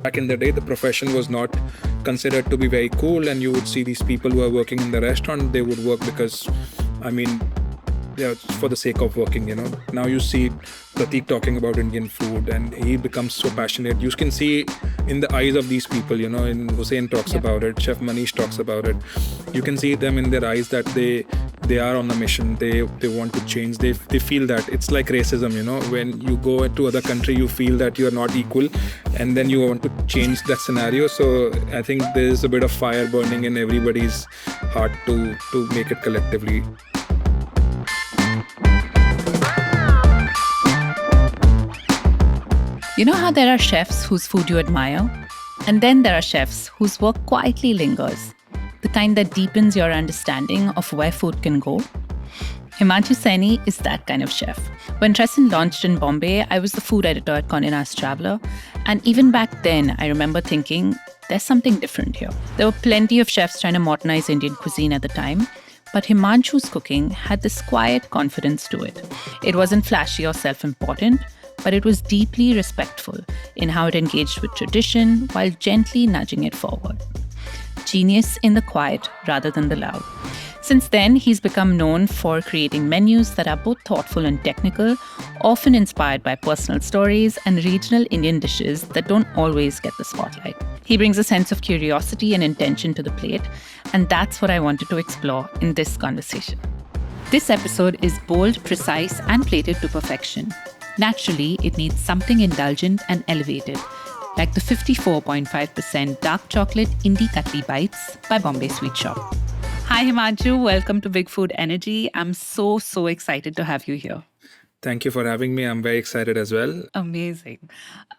Back in the day, the profession was not considered to be very cool, and you would see these people who are working in the restaurant, they would work because, I mean, yeah, for the sake of working, Now you see Pratik talking about Indian food and he becomes so passionate. You can see in the eyes of these people, and Hussein talks about it, Chef Manish talks about it. You can see them in their eyes that they are on a mission. They want to change. They feel that it's like racism, when you go to other country, you feel that you're not equal and then you want to change that scenario. So I think there's a bit of fire burning in everybody's heart to make it collectively. You know how there are chefs whose food you admire? And then there are chefs whose work quietly lingers, the kind that deepens your understanding of where food can go. Himanshu Saini is that kind of chef. When Trésind launched in Bombay, I was the food editor at Culinary Traveler, and even back then, I remember thinking, there's something different here. There were plenty of chefs trying to modernize Indian cuisine at the time, but Himanshu's cooking had this quiet confidence to it. It wasn't flashy or self-important, but it was deeply respectful in how it engaged with tradition while gently nudging it forward. Genius in the quiet rather than the loud. Since then, he's become known for creating menus that are both thoughtful and technical, often inspired by personal stories and regional Indian dishes that don't always get the spotlight. He brings a sense of curiosity and intention to the plate, and that's what I wanted to explore in this conversation. This episode is bold, precise, and plated to perfection. Naturally, it needs something indulgent and elevated, like the 54.5% dark chocolate Indie Katli Bites by Bombay Sweet Shop. Hi Himanshu, welcome to Big Food Energy. I'm so excited to have you here. Thank you for having me. I'm very excited as well. Amazing.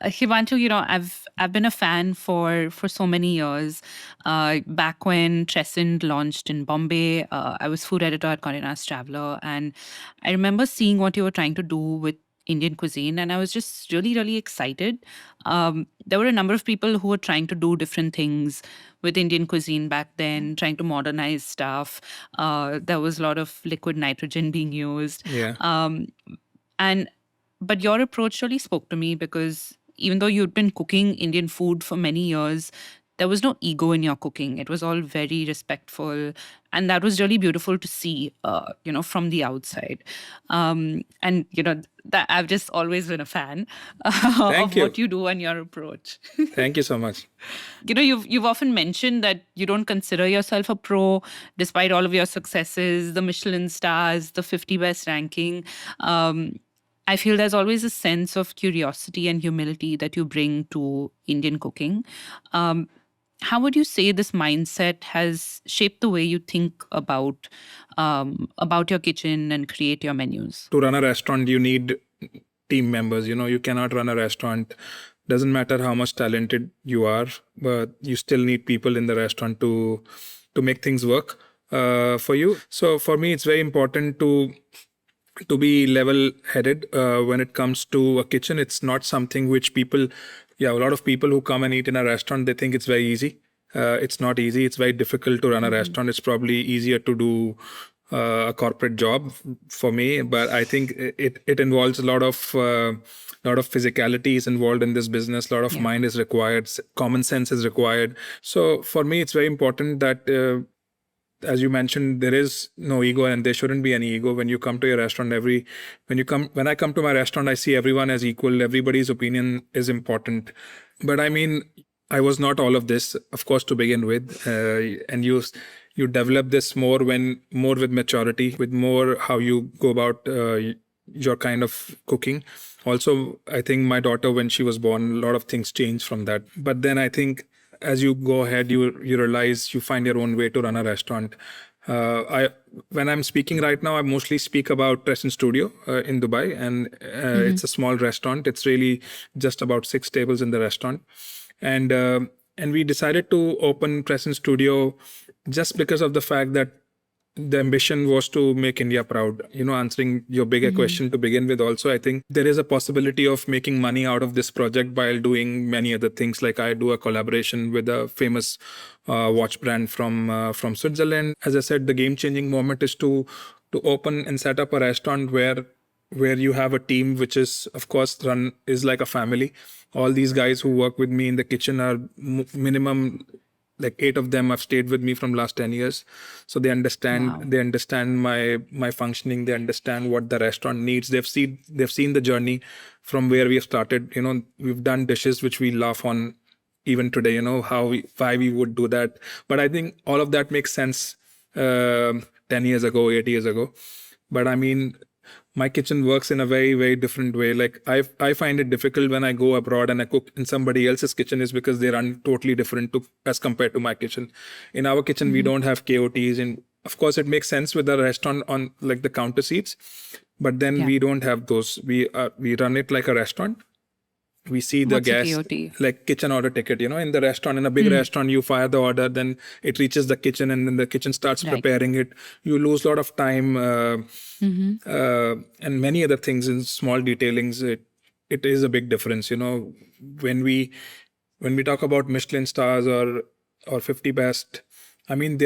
Himanshu, I've been a fan for so many years. Back when Trèsind launched in Bombay, I was food editor at Culinary Traveler, and I remember seeing what you were trying to do with Indian cuisine, and I was just really excited. There were a number of people who were trying to do different things with Indian cuisine back then, trying to modernize stuff. There was a lot of liquid nitrogen being used. Yeah. But your approach really spoke to me because even though you'd been cooking Indian food for many years, there was no ego in your cooking. It was all very respectful. And that was really beautiful to see, from the outside. That I've just always been a fan of what you do and your approach. Thank you so much. You've often mentioned that you don't consider yourself a pro, despite all of your successes, the Michelin stars, the 50 best ranking. I feel there's always a sense of curiosity and humility that you bring to Indian cooking. How would you say this mindset has shaped the way you think about your kitchen and create your menus? To run a restaurant, you need team members. You cannot run a restaurant. Doesn't matter how much talented you are, but you still need people in the restaurant to make things work for you. So for me, it's very important to be level-headed when it comes to a kitchen. It's not something which a lot of people who come and eat in a restaurant, they think it's very easy. It's not easy. It's very difficult to run a restaurant. It's probably easier to do a corporate job for me, but I think it involves a lot of physicality is involved in this business. A lot of mind is required. Common sense is required. So for me, it's very important that as you mentioned, there is no ego and there shouldn't be any ego when you come to your restaurant. When I come to my restaurant, I see everyone as equal. Everybody's opinion is important. But I mean, I was not all of this, of course, to begin with. And you develop this more with maturity, with more how you go about your kind of cooking. Also, I think my daughter, when she was born, a lot of things changed from that. But then I think as you go ahead, you realize you find your own way to run a restaurant. When I'm speaking right now, I mostly speak about Trèsind Studio in Dubai, and it's a small restaurant. It's really just about 6 tables in the restaurant, and we decided to open Trèsind Studio just because of the fact that the ambition was to make India proud. Answering your bigger question to begin with, also, I think there is a possibility of making money out of this project while doing many other things. Like I do a collaboration with a famous watch brand from Switzerland. As I said, the game-changing moment is to open and set up a restaurant where where you have a team which is, of course, run is like a family. All these guys who work with me in the kitchen are minimum like 8 of them have stayed with me from last 10 years, so they understand. Wow. They understand my functioning. They understand what the restaurant needs. They've seen the journey from where we have started. We've done dishes which we laugh on even today. Why we would do that. But I think all of that makes sense 10 years ago, 8 years ago. But I mean, my kitchen works in a very, very different way. Like I find it difficult when I go abroad and I cook in somebody else's kitchen is because they run totally different as compared to my kitchen. In our kitchen, we don't have KOTs, and of course it makes sense with the restaurant on like the counter seats, but then we don't have those. We run it like a restaurant. We see the What's a guest KOT? like kitchen order ticket, in the restaurant, in a big restaurant, you fire the order, then it reaches the kitchen and then the kitchen starts preparing it. You lose a lot of time and many other things in small detailings. It is a big difference, when we talk about Michelin stars or 50 best. I mean,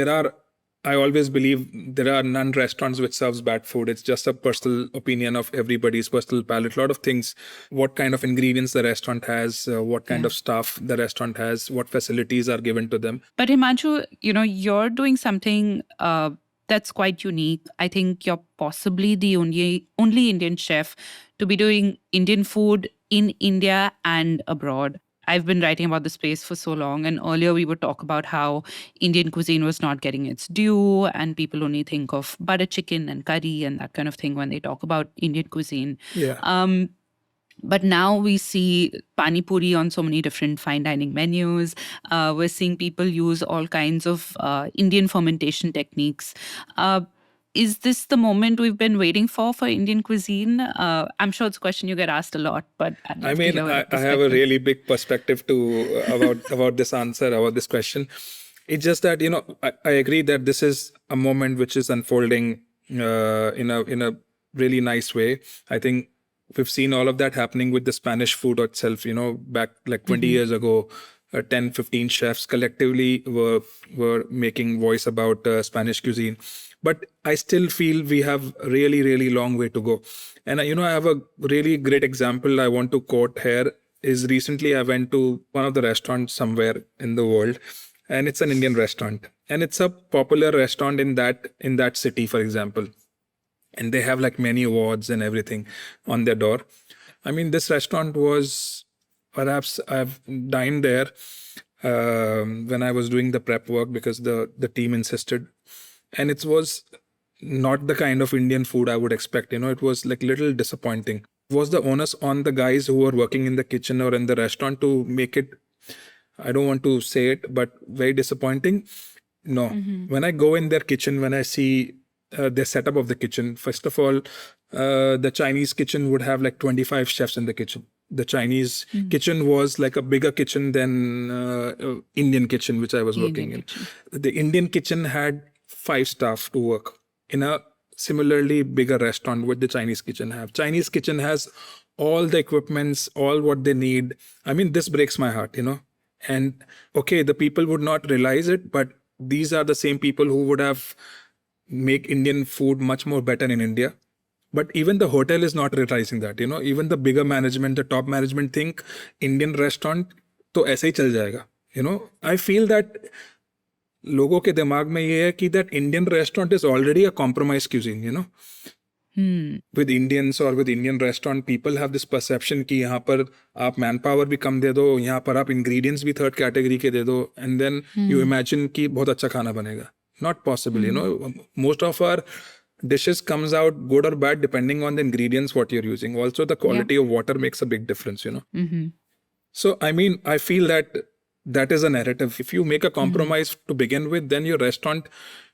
I always believe there are none restaurants which serves bad food. It's just a personal opinion of everybody's personal palate. A lot of things, what kind of ingredients the restaurant has, what kind of staff the restaurant has, what facilities are given to them. But Himanshu, you're doing something that's quite unique. I think you're possibly the only Indian chef to be doing Indian food in India and abroad. I've been writing about this place for so long, and earlier we would talk about how Indian cuisine was not getting its due, and people only think of butter chicken and curry and that kind of thing when they talk about Indian cuisine. Yeah. But now we see pani puri on so many different fine dining menus. We're seeing people use all kinds of Indian fermentation techniques. Is this the moment we've been waiting for Indian cuisine? I'm sure it's a question you get asked a lot, but I mean, I have a really big perspective about this answer, about this question. It's just that, I agree that this is a moment which is unfolding in a really nice way. I think we've seen all of that happening with the Spanish food itself, back like 20 years ago. 10, 15 chefs collectively were making voice about Spanish cuisine. But I still feel we have a really, really long way to go. And, I have a really great example I want to quote here is recently I went to one of the restaurants somewhere in the world, and it's an Indian restaurant. And it's a popular restaurant in that city, for example. And they have like many awards and everything on their door. I mean, this restaurant was, perhaps I've dined there when I was doing the prep work because the team insisted. And it was not the kind of Indian food I would expect. It was like little disappointing. It was the onus on the guys who were working in the kitchen or in the restaurant to make it, I don't want to say it, but very disappointing. No. When I go in their kitchen, when I see the setup of the kitchen, first of all, the Chinese kitchen would have like 25 chefs in the kitchen. The Chinese kitchen was like a bigger kitchen than Indian kitchen, which I was working in. The Indian kitchen had 5 staff to work in a similarly bigger restaurant what the Chinese kitchen have. Chinese kitchen has all the equipments, all what they need. I mean, this breaks my heart, And okay, the people would not realize it, but these are the same people who would have make Indian food much more better in India. But even the hotel is not realizing that, even the bigger management, the top management think Indian restaurant to aise hi chal jayega. I feel that लोगों के दिमाग में ये है कि that Indian restaurant is already a compromised cuisine, With Indians or with Indian restaurant, people have this perception कि यहाँ पर आप manpower भी कम दे दो, यहाँ पर आप ingredients भी third category के दे दो, and then you imagine कि बहुत अच्छा खाना बनेगा. Not possible, Most of our dishes comes out good or bad depending on the ingredients what you're using. Also, the quality of water makes a big difference, So, I mean, I feel that is a narrative. If you make a compromise to begin with, then your restaurant,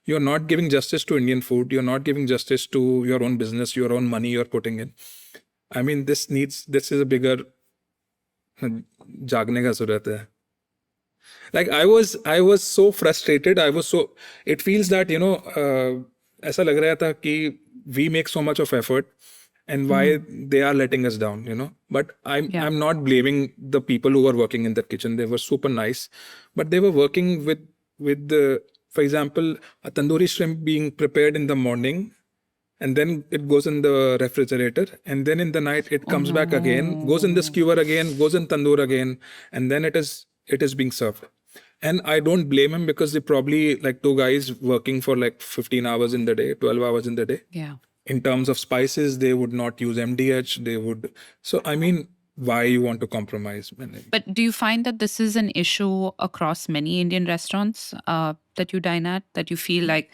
you're not giving justice to Indian food. You're not giving justice to your own business, your own money you're putting in. I mean, this is a bigger जागने का जरूरत है. Like I was so frustrated. It feels that, ऐसा लग रहा था कि we make so much of effort and why they are letting us down, But I'm not blaming the people who were working in that kitchen. They were super nice, but they were working with the, for example, a tandoori shrimp being prepared in the morning and then it goes in the refrigerator, and then in the night it comes back again, goes in the skewer again, goes in tandoor again, and then it is being served. And I don't blame him, because they probably, like, two guys working for like 15 hours in the day, 12 hours in the day. Yeah. In terms of spices, they would not use MDH. They would. So I mean, why you want to compromise? But do you find that this is an issue across many Indian restaurants that you dine at, that you feel like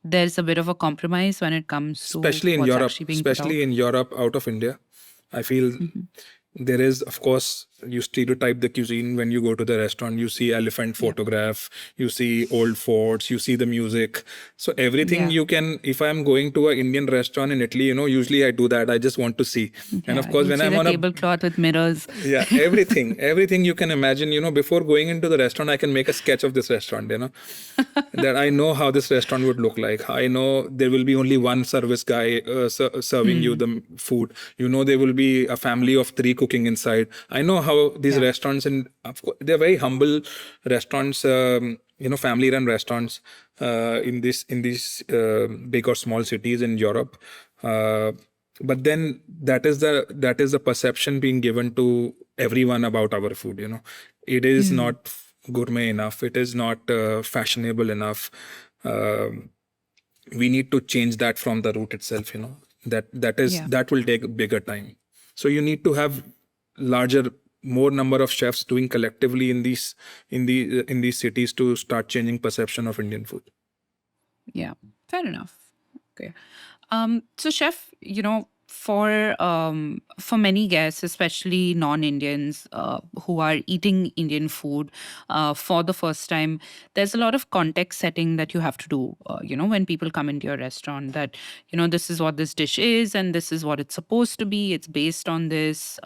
there's a bit of a compromise when it comes to Especially in what's Europe, actually being put out? especially in Europe, out of India, I feel there is, of course, you stereotype the cuisine when you go to the restaurant. You see elephant photograph, you see old forts, you see the music. So everything Yeah. you can. If I'm going to an Indian restaurant in Italy, usually I do that. I just want to see. And of course, you when see I'm the on a tablecloth with mirrors. yeah, everything you can imagine. Before going into the restaurant, I can make a sketch of this restaurant. That I know how this restaurant would look like. I know there will be only one service guy serving you the food. There will be a family of three cooking inside. I know how these restaurants, and of course, they're very humble restaurants. Family-run restaurants in these big or small cities in Europe. But then that is the perception being given to everyone about our food. It is not gourmet enough. It is not fashionable enough. We need to change that from the root itself. That will take a bigger time. So you need to have more number of chefs doing collectively in these cities to start changing perception of Indian food. Yeah, fair enough. Okay. So, chef, for many guests, especially non-Indians who are eating Indian food for the first time, there's a lot of context setting that you have to do. When people come into your restaurant, that this is what this dish is, and this is what it's supposed to be. It's based on this.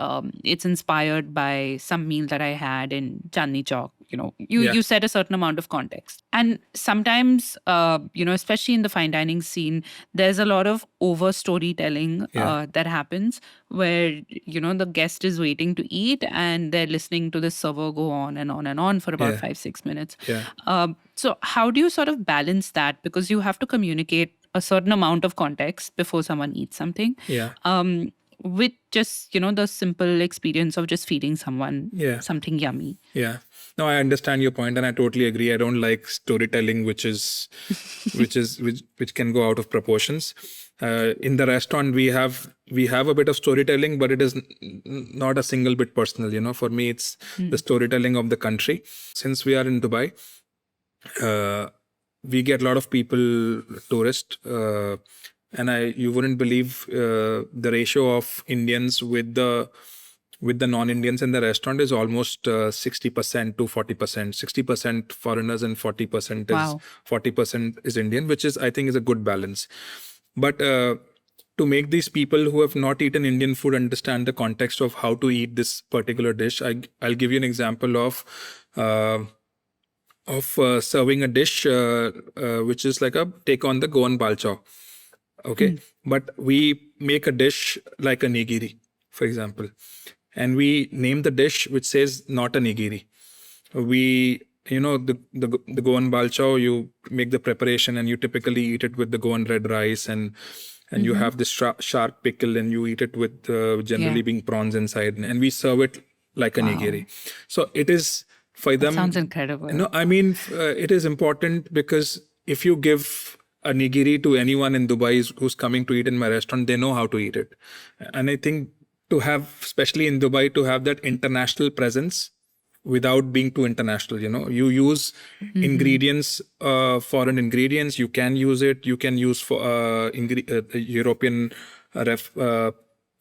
It's inspired by some meal that I had in Chandni Chowk. You set a certain amount of context, and sometimes especially in the fine dining scene, there's a lot of over storytelling that happens, where the guest is waiting to eat and they're listening to the server go on and on and on for about 5-6 minutes. So how do you sort of balance that, because you have to communicate a certain amount of context before someone eats something, with just the simple experience of just feeding someone something yummy? No, I understand your point, and I totally agree. I don't like storytelling which can go out of proportions. In the restaurant, we have a bit of storytelling, but it is not a single bit personal. For me, it's the storytelling of the country. Since we are in Dubai, we get a lot of people, tourists, and you wouldn't believe the ratio of Indians with the non-Indians in the restaurant is almost 60% to 40%. 60% foreigners and 40% is Indian, which is, I think, is a good balance. But to make these people who have not eaten Indian food understand the context of how to eat this particular dish, I'll give you an example of serving a dish which is like a take on the Goan balchao. Okay, but we make a dish like a nigiri, for example, and we name the dish which says not a nigiri. We, the Goan balchao, you make the preparation and you typically eat it with the Goan red rice, and you have this sharp pickle, and you eat it with generally being prawns inside, and we serve it like a nigiri. So it is, for them, sounds incredible. No, I mean, it is important, because if you give a nigiri to anyone in Dubai who's coming to eat in my restaurant, they know how to eat it. And I think to have, especially in Dubai, to have that international presence without being too international, you use ingredients, foreign ingredients, you can use it, you can use for European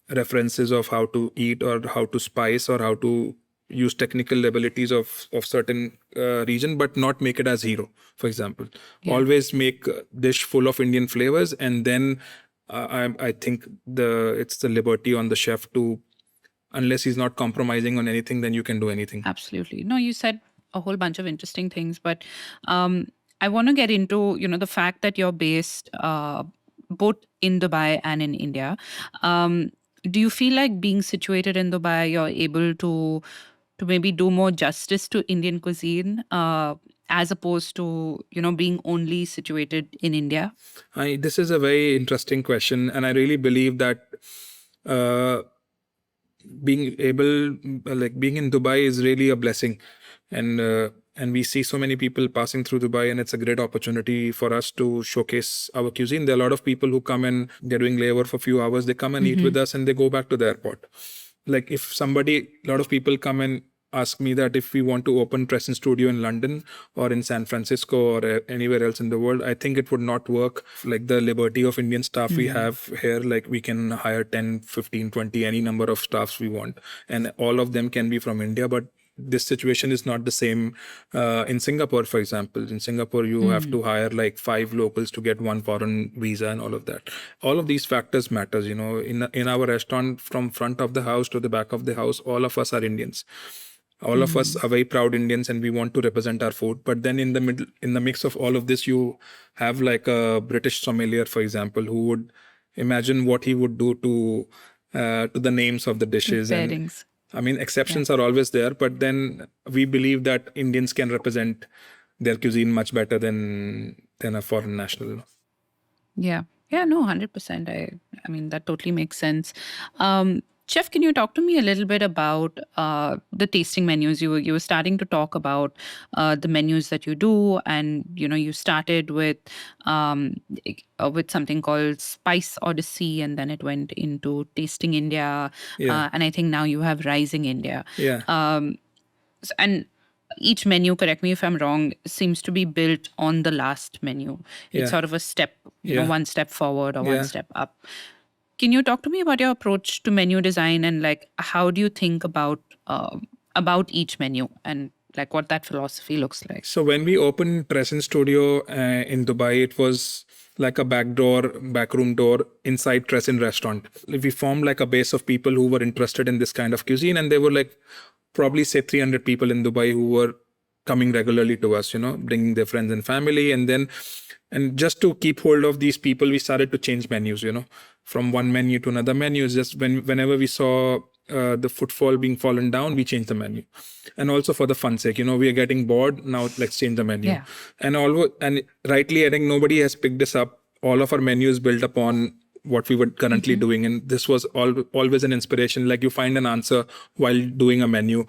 references of how to eat or how to spice or how to use technical abilities of certain region, but not make it as hero, for example. Always make a dish full of Indian flavors, and then I think it's the liberty on the chef to, unless he's not compromising on anything, then you can do anything. Absolutely. No, you said a whole bunch of interesting things, but I want to get into the fact that you're based both in Dubai and in India. Do you feel like being situated in Dubai, you're able to maybe do more justice to Indian cuisine? as opposed to, being only situated in India? This is a very interesting question, and I really believe that uh, being in Dubai is really a blessing, and we see so many people passing through Dubai, and it's a great opportunity for us to showcase our cuisine. There are a lot of people who come and they're doing labor for a few hours. They come and eat with us, and they go back to the airport. Like if a lot of people come and ask me that if we want to open Trèsind Studio in London or in San Francisco or anywhere else in the world, I think it would not work. Like the liberty of Indian staff we have here, like we can hire 10, 15, 20, any number of staffs we want. And all of them can be from India, but this situation is not the same in Singapore, for example. In Singapore, you have to hire like 5 locals to get 1 foreign visa and all of that. All of these factors matters, in our restaurant, from front of the house to the back of the house, all of us are Indians. All of us are very proud Indians, and we want to represent our food. But then in the mix of all of this, you have like a British sommelier, for example, who would imagine what he would do to the names of the dishes. Pairings. And I mean, exceptions are always there, but then we believe that Indians can represent their cuisine much better than a foreign national. Yeah. Yeah, no, 100%. I mean, that totally makes sense. Chef, can you talk to me a little bit about the tasting menus? You were starting to talk about the menus that you do, and you started with something called Spice Odyssey, and then it went into Tasting India, and I think now you have Rising India. Yeah. And each menu, correct me if I'm wrong, seems to be built on the last menu. It's sort of a step, one step forward or one step up. Can you talk to me about your approach to menu design, and like how do you think about each menu, and like what that philosophy looks like? So when we opened Trèsind Studio in Dubai, it was like a backroom door inside Trésind restaurant. We formed like a base of people who were interested in this kind of cuisine, and there were like probably say 300 people in Dubai who were coming regularly to us, bringing their friends and family. And just to keep hold of these people, we started to change menus, from one menu to another menu. Just whenever we saw the footfall being fallen down, we changed the menu. And also for the fun sake, we are getting bored. Now let's change the menu. Yeah. And rightly, I think nobody has picked this up. All of our menus built upon what we were currently doing. And this was always an inspiration. Like you find an answer while doing a menu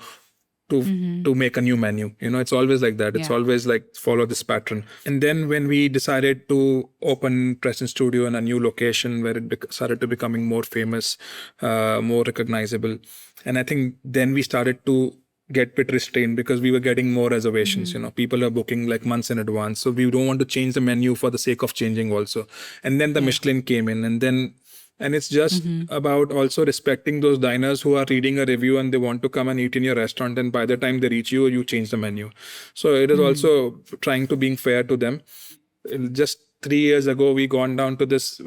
to make a new menu. It's always like that. It's always like follow this pattern. And then when we decided to open Trèsind Studio in a new location where it started to becoming more famous, more recognizable. And I think then we started to get a bit restrained because we were getting more reservations. People are booking like months in advance. So we don't want to change the menu for the sake of changing also. And then the Michelin came in, and it's just about also respecting those diners who are reading a review and they want to come and eat in your restaurant. And by the time they reach you, you change the menu. So it is also trying to being fair to them. Just 3 years ago, we gone down to this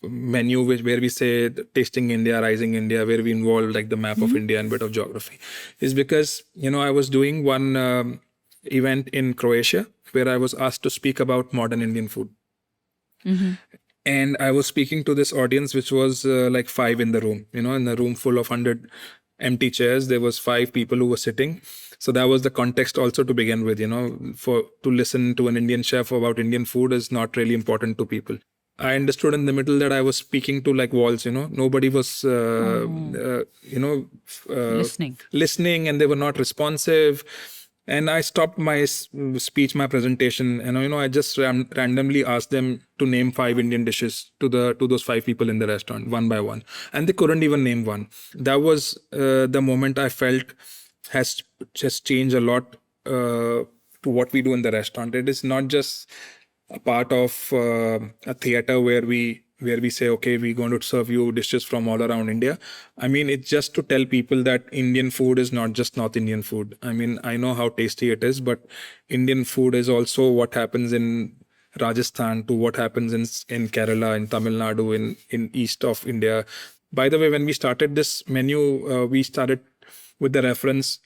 menu where we say Tasting India, Rising India, where we involve like the map of India and bit of geography. Is because, I was doing one event in Croatia where I was asked to speak about modern Indian food. And I was speaking to this audience, which was like 5 in the room, in a room full of 100 empty chairs. There was 5 people who were sitting. So that was the context also to begin with, to listen to an Indian chef about Indian food is not really important to people. I understood in the middle that I was speaking to like walls, nobody was, listening, and they were not responsive. And I stopped my speech, my presentation, and I just randomly asked them to name 5 Indian dishes to those 5 people in the restaurant, one by one, and they couldn't even name one. That was the moment I felt has just changed a lot to what we do in the restaurant. It is not just a part of a theater where we say, okay, we're going to serve you dishes from all around India. I mean, it's just to tell people that Indian food is not just North Indian food. I mean, I know how tasty it is, but Indian food is also what happens in Rajasthan to what happens in Kerala, in Tamil Nadu, in east of India. By the way, when we started this menu, we started with the reference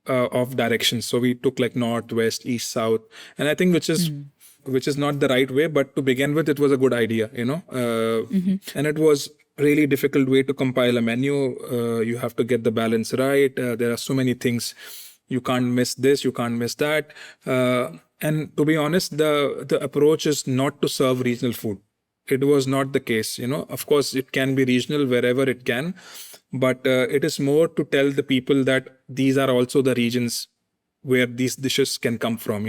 of directions. So we took like north, west, east, south, and I think which is not the right way, but to begin with, it was a good idea, and it was really difficult way to compile a menu. You have to get the balance right. There are so many things You can't miss this, you can't miss that. And to be honest, the approach is not to serve regional food. It was not the case, Of course, it can be regional wherever it can, but it is more to tell the people that these are also the regions where these dishes can come from,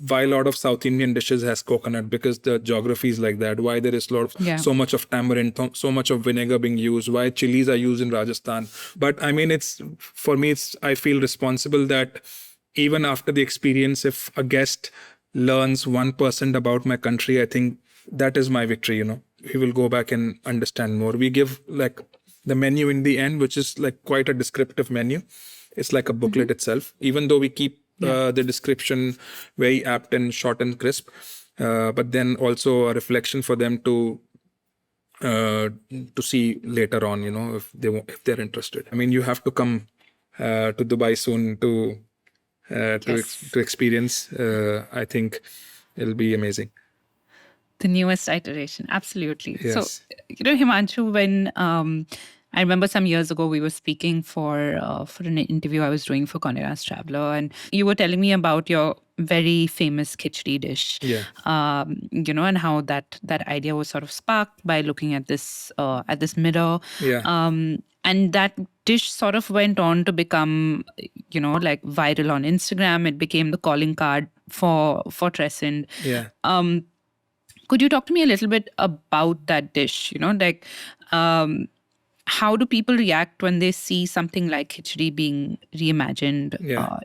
why a lot of South Indian dishes has coconut, because the geography is like that, why there is so much of tamarind, so much of vinegar being used, why chilies are used in Rajasthan. But I mean, I feel responsible that even after the experience, if a guest learns 1% about my country, I think that is my victory, He will go back and understand more. We give like the menu in the end, which is like quite a descriptive menu. It's like a booklet itself, even though we keep the description very apt and short and crisp, but then also a reflection for them to see later on, if they're interested. I mean, you have to come to Dubai soon to experience. I think it'll be amazing. The newest iteration, absolutely. Yes. So, Himanshu, when I remember some years ago, we were speaking for an interview I was doing for Condé Nast Traveler, and you were telling me about your very famous khichdi dish. Yeah. And how that idea was sort of sparked by looking at this mirror. Yeah. And that dish sort of went on to become, like viral on Instagram. It became the calling card for Trésind. Yeah. Could you talk to me a little bit about that dish? How do people react when they see something like khichdi being reimagined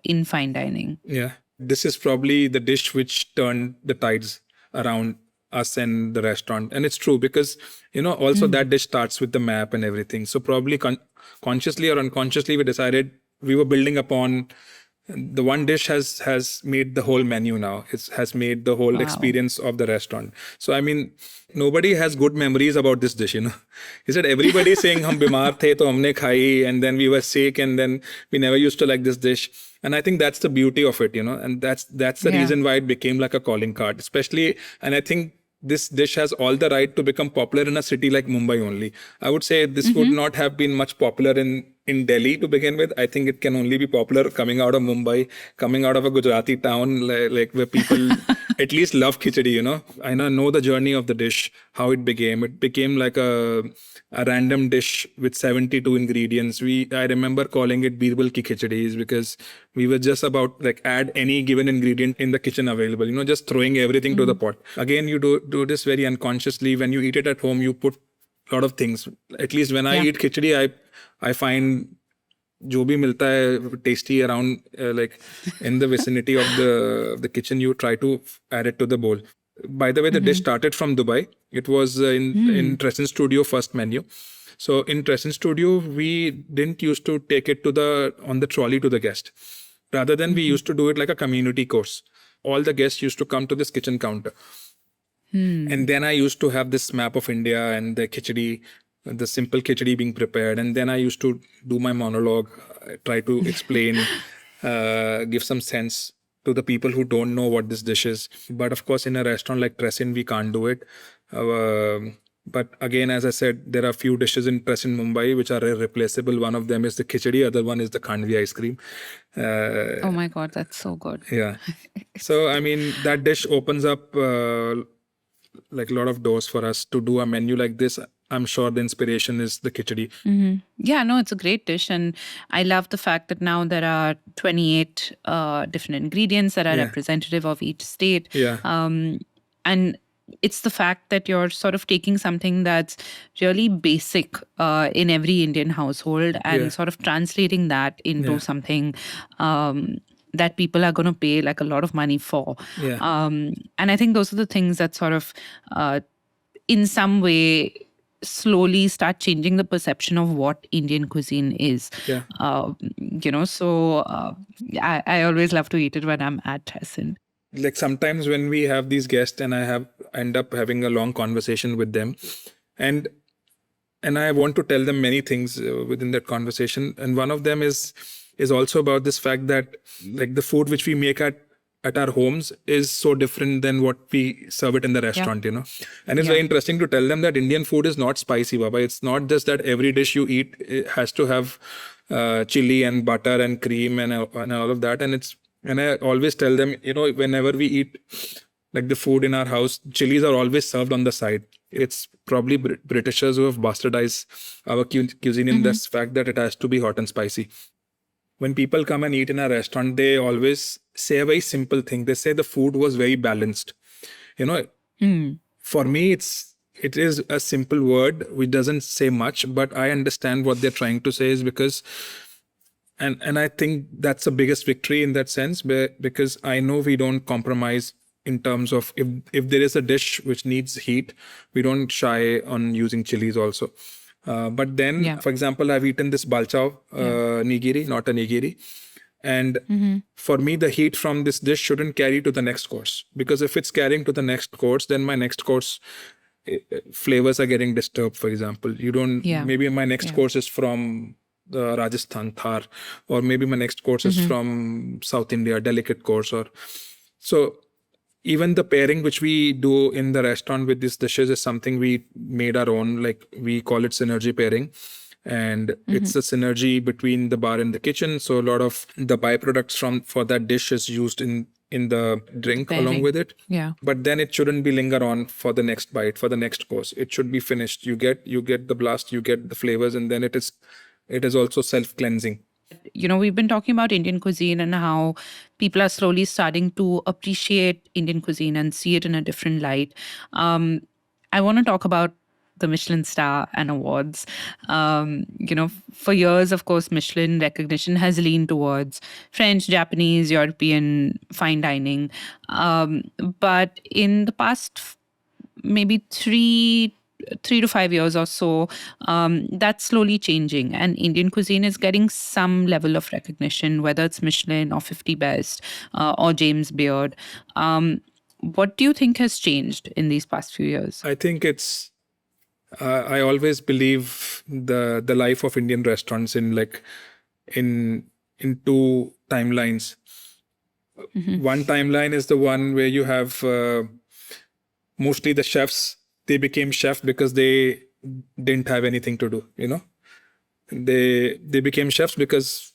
in fine dining? Yeah. This is probably the dish which turned the tides around us and the restaurant. And it's true because, also that dish starts with the map and everything. So probably consciously or unconsciously, we decided we were building upon the one dish has made the whole menu now. It has made the whole experience of the restaurant. So, I mean, nobody has good memories about this dish, He said, everybody saying, hum bimar the, to humne khai, and then we were sick, and then we never used to like this dish. And I think that's the beauty of it, and that's the reason why it became like a calling card, especially, and I think this dish has all the right to become popular in a city like Mumbai only. I would say this would not have been much popular in Delhi to begin with. I think it can only be popular coming out of Mumbai, coming out of a Gujarati town, like where people at least love khichdi, I know the journey of the dish, how it became. It became like a random dish with 72 ingredients. I remember calling it Birbal ki khichdi because we were just about like add any given ingredient in the kitchen available, just throwing everything to the pot. Again, you do this very unconsciously. When you eat it at home, you put a lot of things. At least when I eat khichdi, I find jo bhi milta hai tasty around like in the vicinity of the kitchen, you try to add it to the bowl. By the way, the dish started from Dubai. It was in Trèsind Studio first menu. So in Trèsind Studio, we didn't used to take it on the trolley to the guest. Rather than we used to do it like a community course. All the guests used to come to this kitchen counter. And then I used to have this map of India and the khichdi, the simple khichdi being prepared. And then I used to do my monologue, try to explain, give some sense to the people who don't know what this dish is. But of course, in a restaurant like Trésind, we can't do it. But again, as I said, there are a few dishes in Trésind, Mumbai, which are irreplaceable. One of them is the khichdi, other one is the khandvi ice cream. Oh my God, that's so good. Yeah. So, I mean, that dish opens up like a lot of doors for us to do a menu like this. I'm sure the inspiration is the khichdi. Yeah, no, it's a great dish. And I love the fact that now there are 28 different ingredients that are representative of each state. Yeah. And it's the fact that you're sort of taking something that's really basic in every Indian household and sort of translating that into something that people are going to pay like a lot of money for. Yeah. And I think those are the things that sort of in some way slowly start changing the perception of what Indian cuisine is. Yeah. So I always love to eat it when I'm at Trésind. Like sometimes when we have these guests and I end up having a long conversation with them, and I want to tell them many things within that conversation. And one of them is also about this fact that like the food which we make at our homes is so different than what we serve it in the restaurant, And it's very interesting to tell them that Indian food is not spicy, Baba. It's not just that every dish you eat has to have chili and butter and cream and all of that. And I always tell them, whenever we eat like the food in our house, chilies are always served on the side. It's probably Britishers who have bastardized our cuisine in this fact that it has to be hot and spicy. When people come and eat in a restaurant, they always say a very simple thing. They say the food was very balanced. For me, it is a simple word which doesn't say much, but I understand what they're trying to say is because, and I think that's the biggest victory in that sense, because I know we don't compromise in terms of if there is a dish which needs heat, we don't shy on using chilies also. But then, for example, I've eaten this balchao nigiri, not a nigiri. And for me, the heat from this dish shouldn't carry to the next course. Because if it's carrying to the next course, then my next course flavors are getting disturbed, for example. Maybe my next course is from Rajasthan Thar, or maybe my next course is from South India, delicate course. So even the pairing which we do in the restaurant with these dishes is something we made our own, like we call it synergy pairing. And it's a synergy between the bar and the kitchen. So a lot of the byproducts for that dish is used in the drink along with it. Yeah. But then it shouldn't be linger on for the next bite, for the next course. It should be finished. You get the blast, you get the flavors, and then it is also self-cleansing. We've been talking about Indian cuisine and how people are slowly starting to appreciate Indian cuisine and see it in a different light. I want to talk about the Michelin star and awards. For years, of course, Michelin recognition has leaned towards French, Japanese, European fine dining. But in the past, maybe 3 to 5 years or so, that's slowly changing. And Indian cuisine is getting some level of recognition, whether it's Michelin or 50 Best or James Beard. What do you think has changed in these past few years? I think it's I always believe the life of Indian restaurants in two timelines. One timeline is the one where you have mostly the chefs. They became chefs because they didn't have anything to do. They became chefs because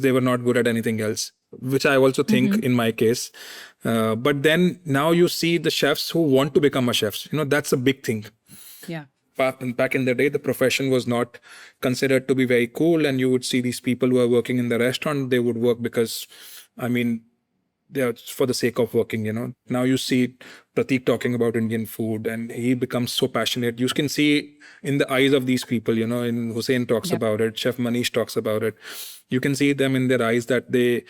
they were not good at anything else, which I also think in my case. But then now you see the chefs who want to become a chefs. That's a big thing. Yeah. Back in the day, the profession was not considered to be very cool, and you would see these people who are working in the restaurant. They would work because, they are for the sake of working. Now you see Pratik talking about Indian food, and he becomes so passionate. You can see in the eyes of these people, and Hussein talks about it, Chef Manish talks about it. You can see them in their eyes that they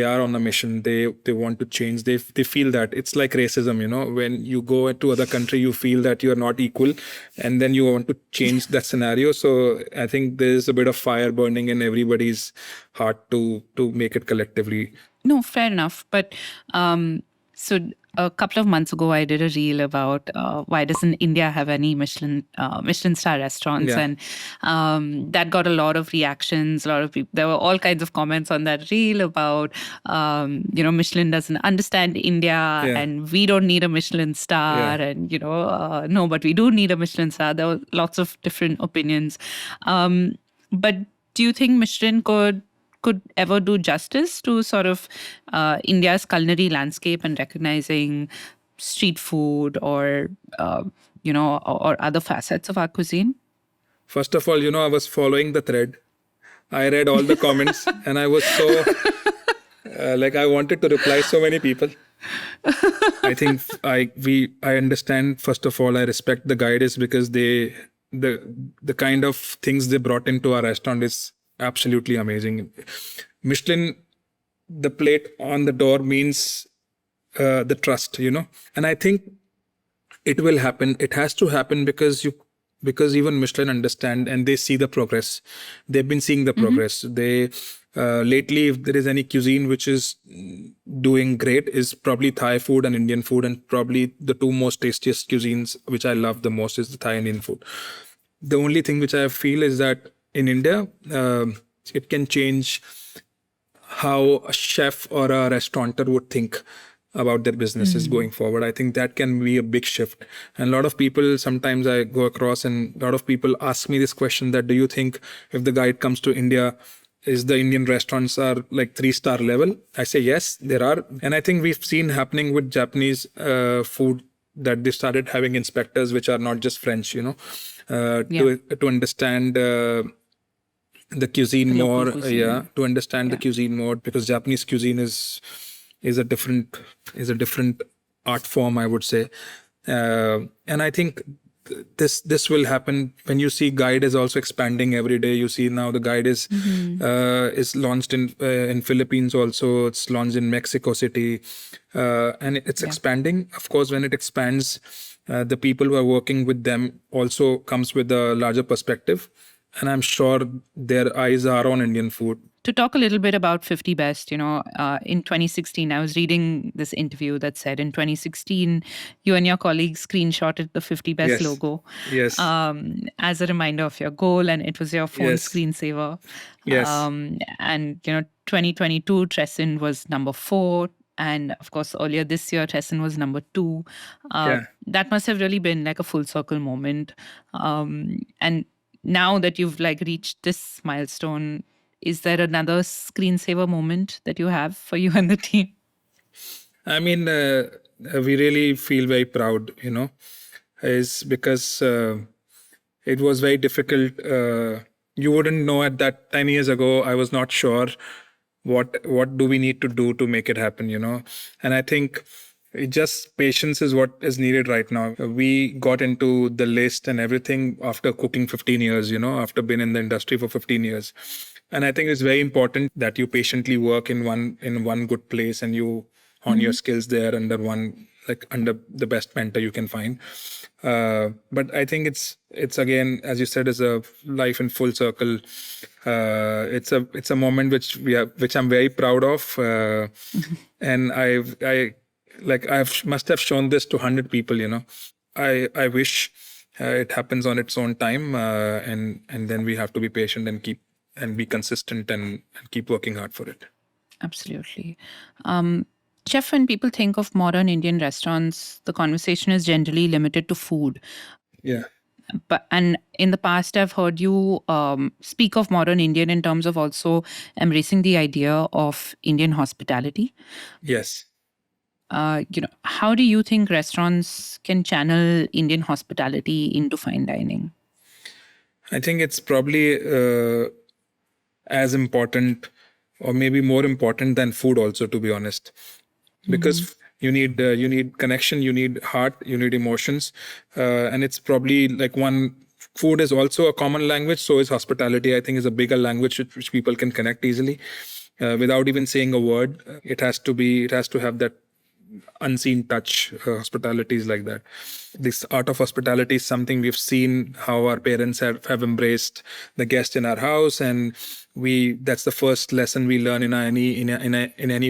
are on a mission. They want to change. They feel that it's like racism. When you go to other country, you feel that you are not equal, and then you want to change that scenario. So I think there's a bit of fire burning in everybody's heart to make it collectively. No, fair enough. But so a couple of months ago, I did a reel about why doesn't India have any Michelin-star restaurants, and that got a lot of reactions. A lot of people. There were all kinds of comments on that reel about Michelin doesn't understand India, and we don't need a Michelin star, and no, but we do need a Michelin star. There were lots of different opinions. But do you think Michelin could ever do justice to sort of India's culinary landscape and recognizing street food or other facets of our cuisine? First of all, I was following the thread. I read all the comments and I was so I wanted to reply so many people. I think I understand. First of all, I respect the guidance because the kind of things they brought into our restaurant is absolutely amazing. Michelin, the plate on the door means the trust, and I think it will happen. It has to happen because even Michelin understand and they see the progress. They've been seeing the progress. They lately, if there is any cuisine which is doing great, is probably Thai food and Indian food, and probably the two most tastiest cuisines which I love the most is the Thai and Indian food. The only thing which I feel is that in India, it can change how a chef or a restaurateur would think. about their businesses going forward. I think that can be a big shift. And a lot of people, sometimes I go across and a lot of people ask me this question, that do you think if the guide comes to India, is the Indian restaurants are like 3-star level? I say yes, there are. And I think we've seen happening with Japanese food, that they started having inspectors which are not just French, to understand the cuisine The local more. cuisine. To understand the cuisine more, because Japanese cuisine is a different art form, I would say. And I think this will happen when you see guide is also expanding every day. You see now the guide is launched in Philippines also. It's launched in Mexico City, and it's expanding. Of course, when it expands, the people who are working with them also comes with a larger perspective, and I'm sure their eyes are on Indian food. To talk a little bit about 50 Best, in 2016, I was reading this interview that said in 2016, you and your colleagues screenshotted the 50 Best logo as a reminder of your goal, and it was your phone screensaver. And, 2022, Trésind was number 4. And of course, earlier this year, Trésind was number 2. That must have really been like a full circle moment. And now that you've reached this milestone, is there another screensaver moment that you have for you and the team? I mean, we really feel very proud, is because it was very difficult. You wouldn't know at that 10 years ago, I was not sure what do we need to do to make it happen, And I think just patience is what is needed right now. We got into the list and everything after cooking 15 years, after being in the industry for 15 years. And I think it's very important that you patiently work in one good place and you hone your skills there under the best mentor you can find. But I think it's again, as you said, is a life in full circle. It's a moment which I'm very proud of. And I must have shown this to 100 people, I wish it happens on its own time, and then we have to be patient and be consistent and keep working hard for it. Absolutely. Chef, when people think of modern Indian restaurants, the conversation is generally limited to food. Yeah. And in the past, I've heard you speak of modern Indian in terms of also embracing the idea of Indian hospitality. Yes. How do you think restaurants can channel Indian hospitality into fine dining? I think it's probably as important, or maybe more important than food also, to be honest, because you need connection, you need heart, you need emotions, and it's probably food is also a common language. So is hospitality. I think is a bigger language which people can connect easily without even saying a word. It has to have that unseen touch. Hospitality is like that. This art of hospitality is something we've seen how our parents have embraced the guest in our house, and that's the first lesson we learn in any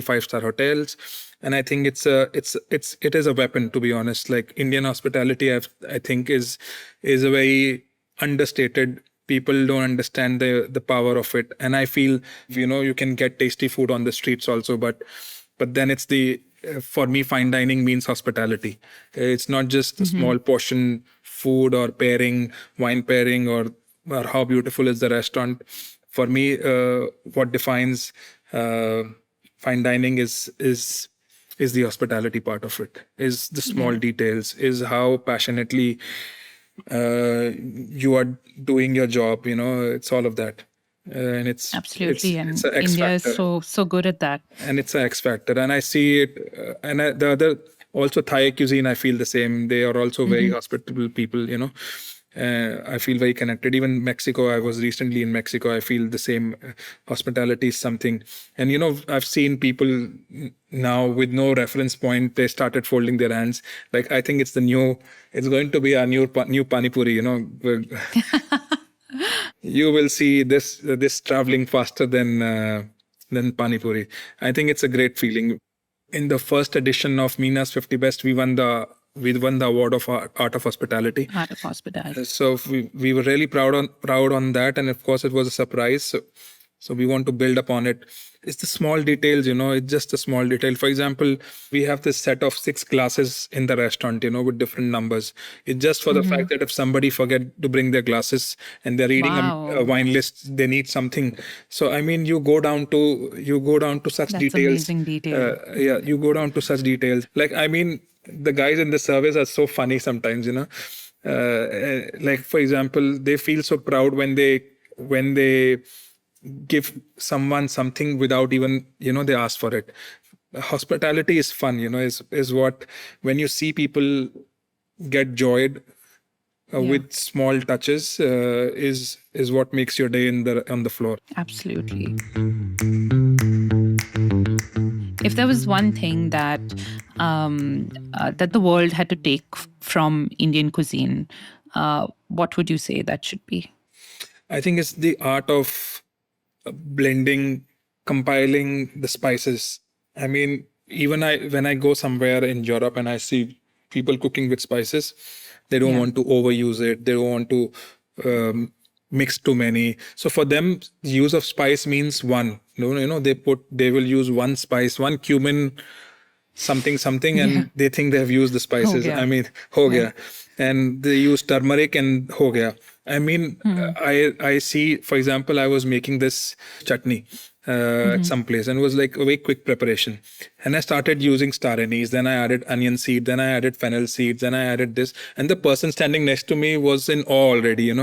5-star hotels. And I think it is a weapon, to be honest. Like Indian hospitality, I think is a very understated. People don't understand the power of it. And I feel, you can get tasty food on the streets also, but then for me, fine dining means hospitality. It's not just a small portion food or wine pairing, or how beautiful is the restaurant. For me, what defines fine dining is the hospitality part of it, is the small details, is how passionately you are doing your job. It's all of that. And it's absolutely, it's and India is so good at that. And it's an X factor, and I see it. And the other also Thai cuisine, I feel the same. They are also very hospitable people. I feel very connected. Even Mexico, I was recently in Mexico. I feel the same. Hospitality is something, and I've seen people now with no reference point. They started folding their hands. Like I think it's going to be our new pani puri. You will see this traveling faster than pani puri. I think it's a great feeling. In the first edition of Mina's 50 Best, we won the award of Art of Hospitality. Art of Hospitality. So we were really proud on that, and of course it was a surprise. So we want to build upon it. It's the small details, it's just a small detail. For example, we have this set of 6 glasses in the restaurant, with different numbers. It's just for the fact that if somebody forget to bring their glasses and they're reading a wine list, they need something. So, I mean, you go down to such That's details. Amazing detail. You go down to such details. Like, I mean, the guys in the service are so funny sometimes, like, for example, they feel so proud when they give someone something without even, they ask for it. Hospitality is fun, is what, when you see people get joyed with small touches, is what makes your day on the floor. Absolutely. If there was one thing that that the world had to take from Indian cuisine, what would you say that should be? I think it's the art of blending, compiling the spices. I mean, even when I go somewhere in Europe and I see people cooking with spices, they don't want to overuse it. They don't want to mix too many. So for them, the use of spice means one. They will use one spice, one cumin, something, and they think they have used the spices. I mean, ho gaya. And they use turmeric and ho gaya. I mean, I see, for example, I was making this chutney at some place, and it was like a very quick preparation. And I started using star anise, then I added onion seed, then I added fennel seeds, then I added this. And the person standing next to me was in awe already,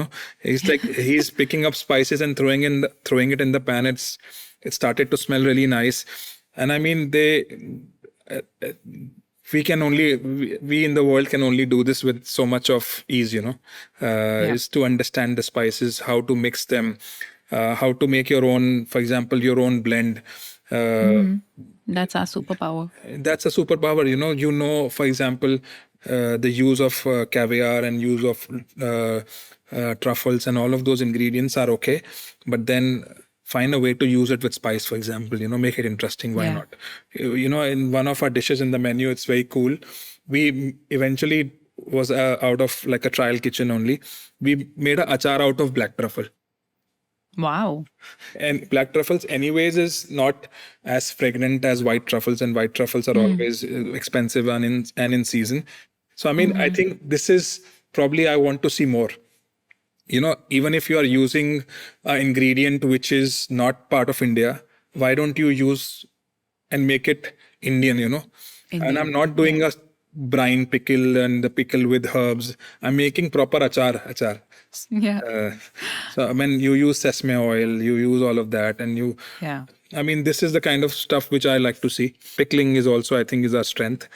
He's like, he's picking up spices and throwing it in the pan. It started to smell really nice. And I mean, we in the world can only do this with so much of ease, is to understand the spices, how to mix them, how to make your own, for example, your own blend. That's our superpower. That's a superpower, for example, the use of caviar and use of truffles and all of those ingredients are okay. But then find a way to use it with spice, for example, make it interesting. Why not? In one of our dishes in the menu, it's very cool. We eventually was out of like a trial kitchen only. We made a achar out of black truffle. Wow. And black truffles anyways is not as fragrant as white truffles, and white truffles are always expensive and in season. So, I mean, I think this is probably, I want to see more. Even if you are using an ingredient which is not part of India, why don't you use and make it Indian, Indian. And I'm not doing a brine pickle and the pickle with herbs. I'm making proper achar. Yeah. So, I mean, you use sesame oil, you use all of that, and I mean, this is the kind of stuff which I like to see. Pickling is also, I think, is our strength.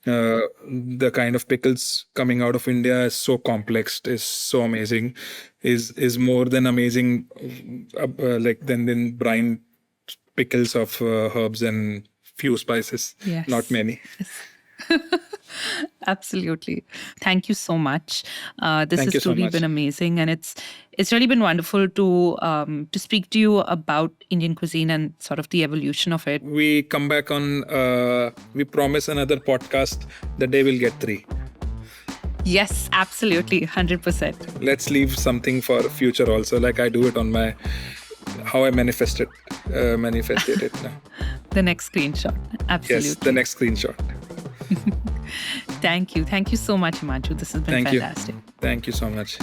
The kind of pickles coming out of India is so complex, is so amazing, is more than amazing, than brine pickles of herbs and few spices. Yes. Not many. Absolutely. Thank you so much. This Thank you has so truly much. been amazing, and it's really been wonderful to speak to you about Indian cuisine and sort of the evolution of it. We come back on. We promise another podcast. The day we'll get 3. Yes, absolutely, 100%. Let's leave something for future also, like I do it on my how I manifested it now. The next screenshot. Absolutely. Yes, the next screenshot. Thank you so much, Himanshu. This has been fantastic. Thank you so much.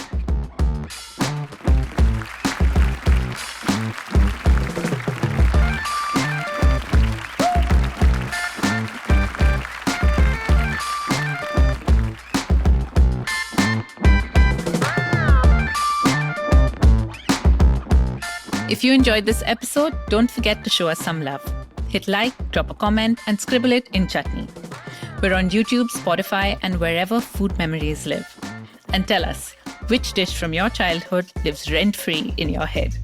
If you enjoyed this episode, don't forget to show us some love. Hit like, drop a comment, and scribble it in chutney. We're on YouTube, Spotify, and wherever food memories live. And tell us, which dish from your childhood lives rent-free in your head?